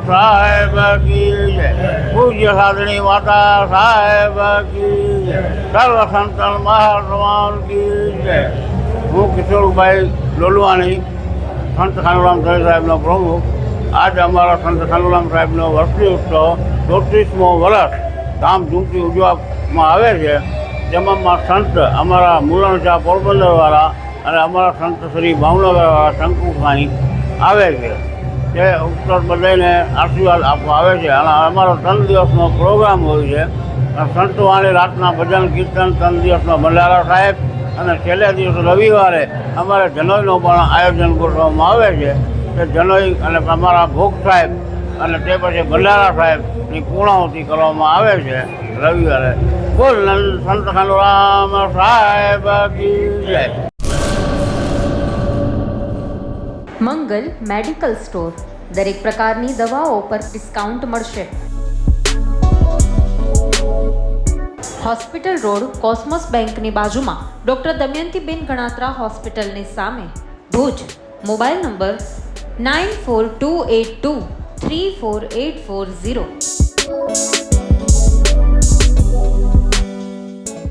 સાહેબ કી જય. પૂજ્ય સાધણી માતા સાહેબ કી જય. સર્વ સંતન મહાત્માન કી જય. હું કિશોરભાઈ લોલવાણી, સંત ખાનુરામ સાહેબનો પ્રમુખ. આજે અમારા સંત ખાનુરામ સાહેબનો વર્ષી ઉત્સવ 34મો વર્ષ ધામધૂમથી ઉજવવામાં આવે છે. જેમાં સંત અમારા મુરણચા પોરબંદરવાળા અને અમારા સંત શ્રી ભાવનગરવાળા શંકુભાઈ આવે છે. તે ઉત્સવ બધાને આશીર્વાદ આપવા આવે છે. અને અમારો 3 દિવસનો પ્રોગ્રામ હોય છે. સંતવાણી રાતના ભજન કીર્તન, 3 દિવસનો ભંડારા સાહેબ, અને છેલ્લે દિવસ રવિવારે અમારે જનોઈનું પણ આયોજન ગોઠવવામાં આવે છે. તે જનોઈ અને અમારા ભોગ સાહેબ અને તે પછી ભંડારા સાહેબની પૂર્ણાહુતિ કરવામાં આવે છે રવિવારે. બોલ સંત ખાનુરામ સાહેબ કી જય. મંગલ મેડિકલ સ્ટોર, દરેક પ્રકારની દવાઓ પર ડિસ્કાઉન્ટ મળશે. હોસ્પિટલ રોડ, કોસ્મોસ બેંકની બાજુમાં, ડૉક્ટર દમયંતીબેન ગણાત્રા હોસ્પિટલની સામે, ભુજ. Mobile number 9428234840.